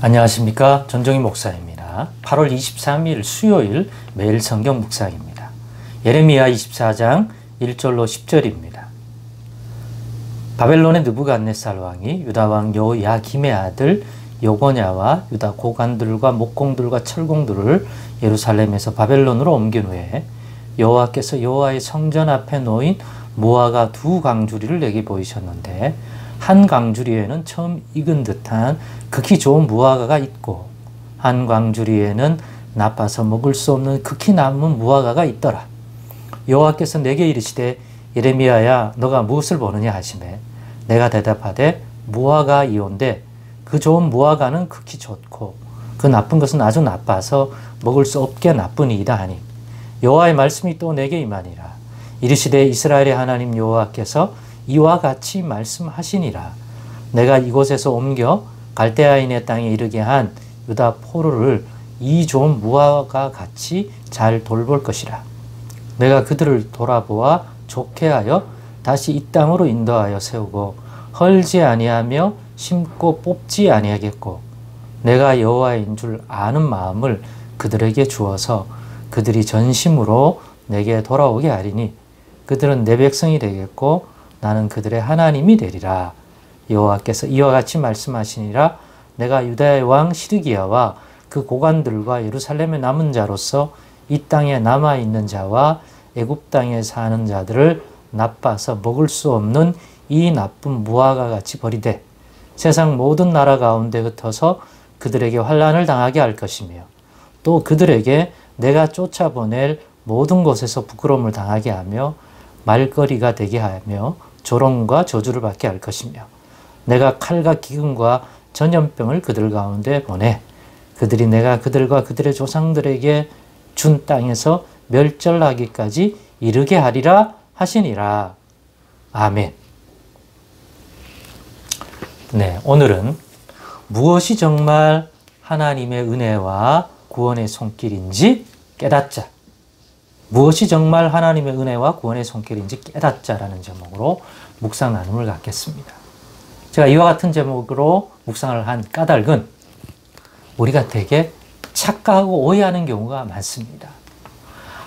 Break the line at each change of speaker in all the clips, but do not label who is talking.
안녕하십니까. 전종희 목사입니다. 8월 23일 수요일 매일 성경 묵상입니다. 예레미야 24장 1절로 10절입니다. 바벨론의 느부갓네살 왕이 유다 왕 여호야김의 아들 여고냐와 유다 고관들과 목공들과 철공들을 예루살렘에서 바벨론으로 옮긴 후에 여호와께서 여호와의 성전 앞에 놓인 무화과 두 강주리를 내게 보이셨는데, 한 강주리에는 처음 익은 듯한 극히 좋은 무화과가 있고 한 강주리에는 나빠서 먹을 수 없는 극히 남은 무화과가 있더라. 여호와께서 내게 이르시되 예레미야야, 너가 무엇을 보느냐 하시매 내가 대답하되 무화과이온데 그 좋은 무화과는 극히 좋고 그 나쁜 것은 아주 나빠서 먹을 수 없게 나쁘니이다 하니, 여호와의 말씀이 또 내게 임하니라. 이르시되 이스라엘의 하나님 여호와께서 이와 같이 말씀하시니라. 내가 이곳에서 옮겨 갈대아인의 땅에 이르게 한 유다 포로를 이 좋은 무화과 같이 잘 돌볼 것이라. 내가 그들을 돌아보아 좋게 하여 다시 이 땅으로 인도하여 세우고 헐지 아니하며 심고 뽑지 아니하겠고, 내가 여호와인 줄 아는 마음을 그들에게 주어서 그들이 전심으로 내게 돌아오게 하리니 그들은 내 백성이 되겠고 나는 그들의 하나님이 되리라. 여호와께서 이와 같이 말씀하시니라. 내가 유다의 왕 시드기야와 그 고관들과 예루살렘의 남은 자로서 이 땅에 남아있는 자와 애굽 땅에 사는 자들을 나빠서 먹을 수 없는 이 나쁜 무화과 같이 버리되 세상 모든 나라 가운데 흩어서 그들에게 환난을 당하게 할 것이며, 또 그들에게 내가 쫓아보낼 모든 곳에서 부끄러움을 당하게 하며 말거리가 되게 하며 조롱과 저주를 받게 할 것이며, 내가 칼과 기근과 전염병을 그들 가운데 보내 그들이 내가 그들과 그들의 조상들에게 준 땅에서 멸절하기까지 이르게 하리라 하시니라. 아멘. 네, 오늘은 무엇이 정말 하나님의 은혜와 구원의 손길인지 깨닫자. 무엇이 정말 하나님의 은혜와 구원의 손길인지 깨닫자라는 제목으로 묵상 나눔을 갖겠습니다. 제가 이와 같은 제목으로 묵상을 한 까닭은 우리가 되게 착각하고 오해하는 경우가 많습니다.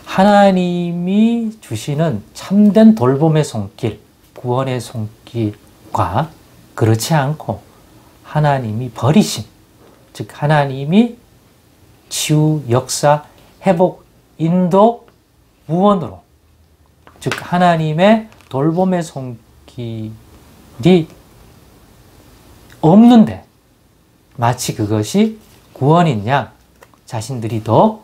하나님이 주시는 참된 돌봄의 손길, 구원의 손길과 그렇지 않고 하나님이 버리심, 즉 하나님이 치유, 역사, 회복, 인도, 구원으로, 즉 하나님의 돌봄의 손길이 없는데 마치 그것이 구원인 양, 자신들이 더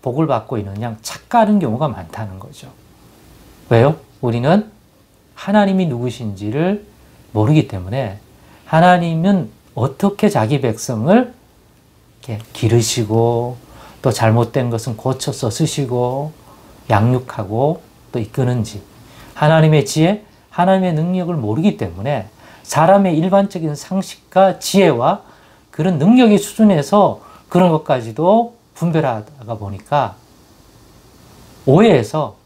복을 받고 있는 양 착각하는 경우가 많다는 거죠. 왜요? 우리는 하나님이 누구신지를 모르기 때문에 하나님은 어떻게 자기 백성을 이렇게 기르시고 또 잘못된 것은 고쳐서 쓰시고 양육하고 또 이끄는지, 하나님의 지혜, 하나님의 능력을 모르기 때문에 사람의 일반적인 상식과 지혜와 그런 능력의 수준에서 그런 것까지도 분별하다가 보니까 오해해서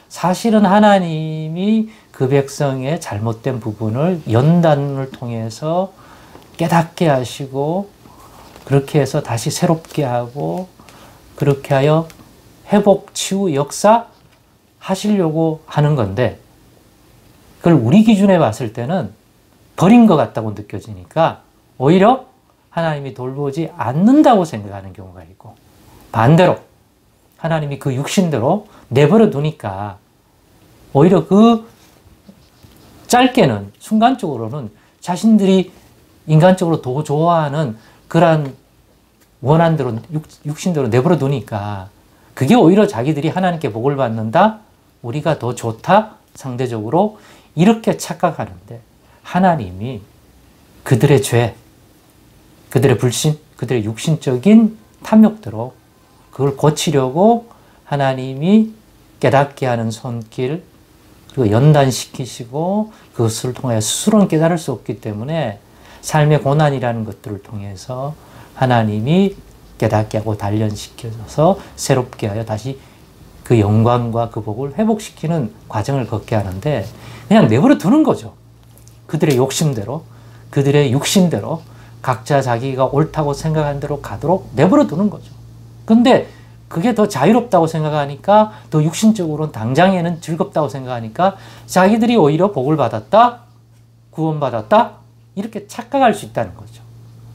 사실은 하나님이 그 백성의 잘못된 부분을 연단을 통해서 깨닫게 하시고 그렇게 해서 다시 새롭게 하고 그렇게 하여 회복, 치유, 역사 하시려고 하는 건데, 그걸 우리 기준에 봤을 때는 버린 것 같다고 느껴지니까 오히려 하나님이 돌보지 않는다고 생각하는 경우가 있고, 반대로 하나님이 그 육신대로 내버려 두니까 오히려 그 짧게는 순간적으로는 자신들이 인간적으로 더 좋아하는 그러한 원한대로 육신대로 내버려 두니까 그게 오히려 자기들이 하나님께 복을 받는다, 우리가 더 좋다, 상대적으로 이렇게 착각하는데, 하나님이 그들의 죄, 그들의 불신, 그들의 육신적인 탐욕대로 그걸 고치려고 하나님이 깨닫게 하는 손길, 그리고 연단시키시고 그것을 통해 스스로는 깨달을 수 없기 때문에 삶의 고난이라는 것들을 통해서 하나님이 깨닫게 하고 단련시켜서 새롭게 하여 다시 그 영광과 그 복을 회복시키는 과정을 걷게 하는데, 그냥 내버려 두는 거죠. 그들의 욕심대로, 그들의 육신대로, 각자 자기가 옳다고 생각한 대로 가도록 내버려 두는 거죠. 근데 그게 더 자유롭다고 생각하니까, 더 육신적으로는 당장에는 즐겁다고 생각하니까 자기들이 오히려 복을 받았다, 구원받았다, 이렇게 착각할 수 있다는 거죠.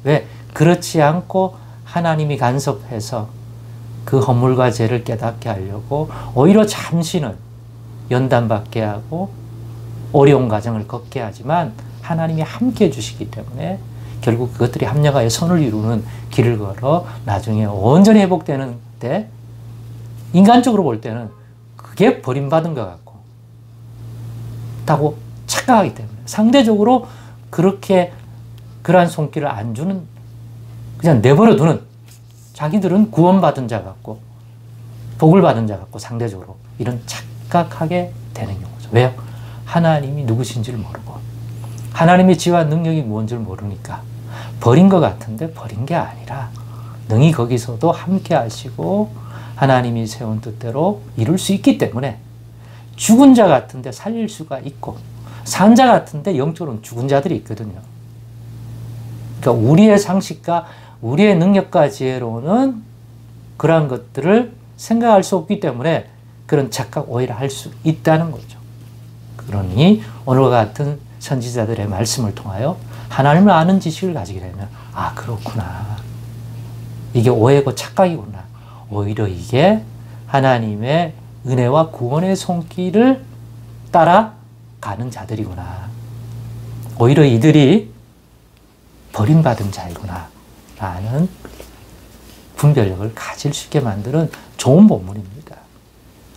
왜? 그렇지 않고 하나님이 간섭해서 그 허물과 죄를 깨닫게 하려고 오히려 잠시는 연단받게 하고 어려운 과정을 걷게 하지만 하나님이 함께 해주시기 때문에 결국 그것들이 합력하여 선을 이루는 길을 걸어 나중에 온전히 회복되는데, 인간적으로 볼 때는 그게 버림받은 것 같고 다고 착각하기 때문에 상대적으로 그렇게 그러한 손길을 안 주는, 그냥 내버려 두는, 자기들은 구원받은 자 같고 복을 받은 자 같고 상대적으로 이런 착각하게 되는 경우죠. 왜요? 하나님이 누구신지를 모르고 하나님의 지혜와 능력이 무엇인지를 모르니까 버린 것 같은데 버린 게 아니라 능히 거기서도 함께 하시고 하나님이 세운 뜻대로 이룰 수 있기 때문에, 죽은 자 같은데 살릴 수가 있고 산 자 같은데 영적으로는 죽은 자들이 있거든요. 그러니까 우리의 상식과 우리의 능력과 지혜로는 그러한 것들을 생각할 수 없기 때문에 그런 착각, 오해를 할 수 있다는 거죠. 그러니 오늘과 같은 선지자들의 말씀을 통하여 하나님을 아는 지식을 가지게 되면, 아, 그렇구나. 이게 오해고 착각이구나. 오히려 이게 하나님의 은혜와 구원의 손길을 따라가는 자들이구나. 오히려 이들이 버림받은 자이구나 라는 분별력을 가질 수 있게 만드는 좋은 본문입니다.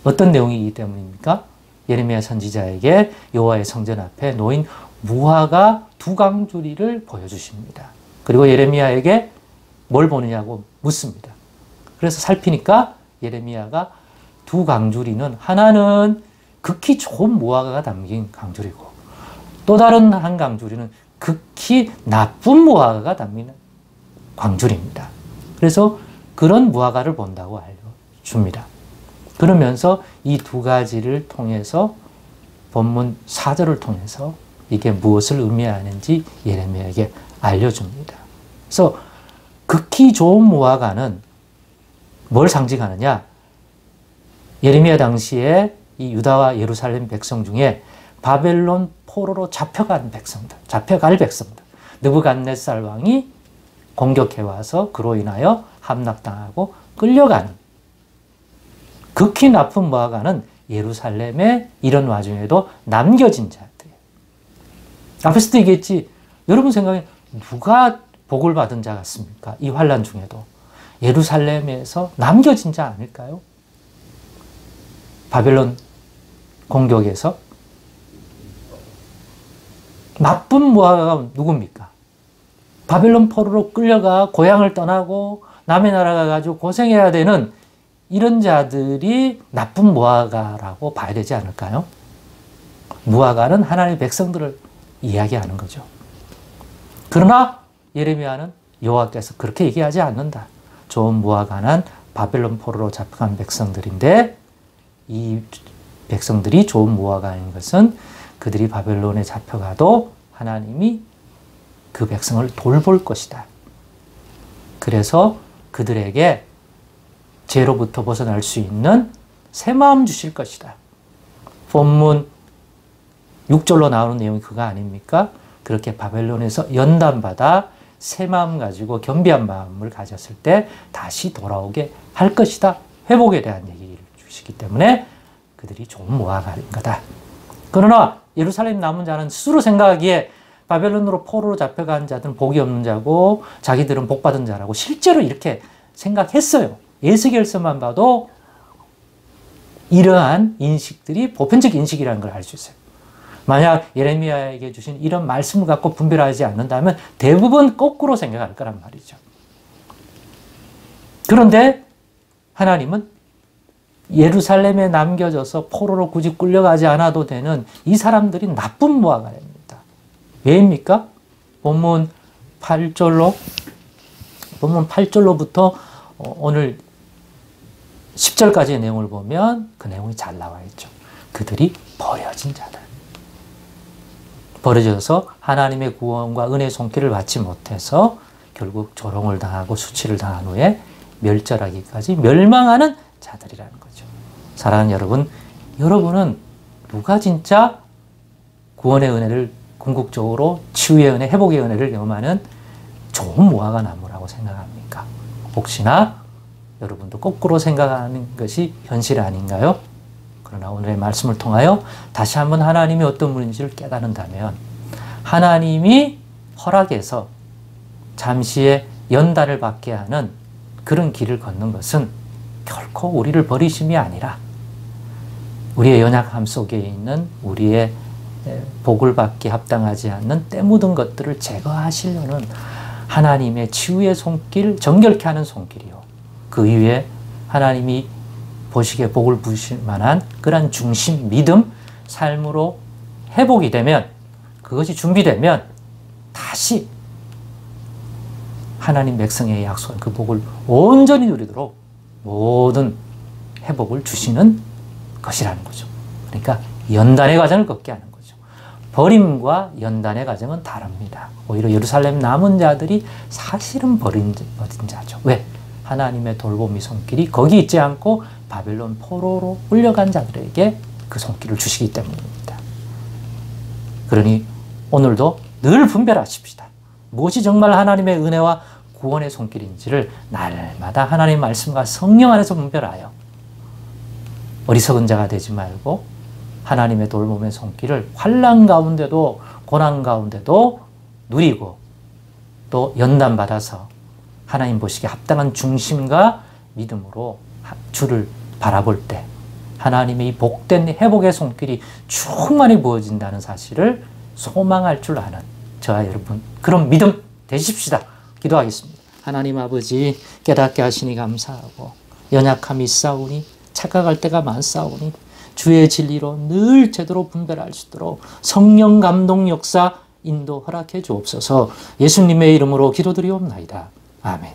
어떤 내용이기 때문입니까? 예레미야 선지자에게 여호와의 성전 앞에 놓인 무화과 두 강주리를 보여주십니다. 그리고 예레미야에게 뭘 보느냐고 묻습니다. 그래서 살피니까 예레미야가 두 강주리는, 하나는 극히 좋은 무화과가 담긴 강주리고 또 다른 한 강주리는 극히 나쁜 무화과가 담긴 강주리입니다. 그래서 그런 무화과를 본다고 알려줍니다. 그러면서 이 두 가지를 통해서 본문 4절을 통해서 이게 무엇을 의미하는지 예레미야에게 알려줍니다. 그래서 극히 좋은 무화과는 뭘 상징하느냐? 예레미야 당시에 이 유다와 예루살렘 백성 중에 바벨론 포로로 잡혀간 백성들, 잡혀갈 백성들, 느부갓네살 왕이 공격해와서 그로 인하여 함락당하고 끌려가는 극히 나쁜 무화과는 예루살렘에 이런 와중에도 남겨진 자들이에요. 앞에서도 얘기했지, 여러분 생각에 누가 복을 받은 자 같습니까? 이 환란 중에도 예루살렘에서 남겨진 자 아닐까요? 바벨론 공격에서 나쁜 무화과가 누굽니까? 바벨론 포로로 끌려가 고향을 떠나고 남의 나라 가가지고 고생해야 되는 이런 자들이 나쁜 무화과라고 봐야 되지 않을까요? 무화과는 하나님의 백성들을 이야기하는 거죠. 그러나 예레미야는 여호와께서 그렇게 얘기하지 않는다. 좋은 무화과는 바벨론 포로로 잡혀간 백성들인데, 이 백성들이 좋은 무화과인 것은 그들이 바벨론에 잡혀가도 하나님이 그 백성을 돌볼 것이다. 그래서 그들에게 죄로부터 벗어날 수 있는 새 마음 주실 것이다. 본문 6절로 나오는 내용이 그거 아닙니까? 그렇게 바벨론에서 연단받아 새 마음 가지고 겸비한 마음을 가졌을 때 다시 돌아오게 할 것이다. 회복에 대한 얘기를 주시기 때문에 그들이 좋은 무화과인 거다. 그러나 예루살렘 남은 자는 스스로 생각하기에 바벨론으로 포로로 잡혀간 자들은 복이 없는 자고 자기들은 복받은 자라고 실제로 이렇게 생각했어요. 에스겔서만 봐도 이러한 인식들이 보편적 인식이라는 걸 알 수 있어요. 만약 예레미야에게 주신 이런 말씀을 갖고 분별하지 않는다면 대부분 거꾸로 생각할 거란 말이죠. 그런데 하나님은 예루살렘에 남겨져서 포로로 굳이 끌려가지 않아도 되는 이 사람들이 나쁜 무화과입니다. 왜입니까? 본문 8절로부터 오늘 10절까지의 내용을 보면 그 내용이 잘 나와 있죠. 그들이 버려진 자들. 벌어져서 하나님의 구원과 은혜의 손길을 받지 못해서 결국 조롱을 당하고 수치를 당한 후에 멸절하기까지 멸망하는 자들이라는 거죠. 사랑하는 여러분, 여러분은 누가 진짜 구원의 은혜를 궁극적으로 치유의 은혜, 회복의 은혜를 경험하는 좋은 무화과 나무라고 생각합니까? 혹시나 여러분도 거꾸로 생각하는 것이 현실 아닌가요? 그러나 오늘의 말씀을 통하여 다시 한번 하나님이 어떤 분인지를 깨닫는다면 하나님이 허락해서 잠시의 연단을 받게 하는 그런 길을 걷는 것은 결코 우리를 버리심이 아니라 우리의 연약함 속에 있는 우리의 복을 받기 합당하지 않는 때 묻은 것들을 제거하시려는 하나님의 치유의 손길, 정결케 하는 손길이요. 그 이후에 하나님이 보시기에 복을 부으실 만한 그러한 중심, 믿음, 삶으로 회복이 되면, 그것이 준비되면 다시 하나님 백성의 약속한 그 복을 온전히 누리도록 모든 회복을 주시는 것이라는 거죠. 그러니까 연단의 과정을 걷게 하는 거죠. 버림과 연단의 과정은 다릅니다. 오히려 예루살렘 남은 자들이 사실은 버린 자죠. 왜? 하나님의 돌보미 손길이 거기 있지 않고 바벨론 포로로 끌려간 자들에게 그 손길을 주시기 때문입니다. 그러니 오늘도 늘 분별하십시다. 무엇이 정말 하나님의 은혜와 구원의 손길인지를 날마다 하나님의 말씀과 성령 안에서 분별하여 어리석은 자가 되지 말고 하나님의 돌봄의 손길을 환난 가운데도 고난 가운데도 누리고 또 연단받아서 하나님 보시기에 합당한 중심과 믿음으로 주를 바라볼 때 하나님의 이 복된 회복의 손길이 충만히 부어진다는 사실을 소망할 줄 아는 저와 여러분, 그런 믿음 되십시다. 기도하겠습니다. 하나님 아버지, 깨닫게 하시니 감사하고 연약함이 있사오니 착각할 때가 많사오니 주의 진리로 늘 제대로 분별할 수 있도록 성령 감동 역사 인도 허락해 주옵소서. 예수님의 이름으로 기도드리옵나이다. 아멘.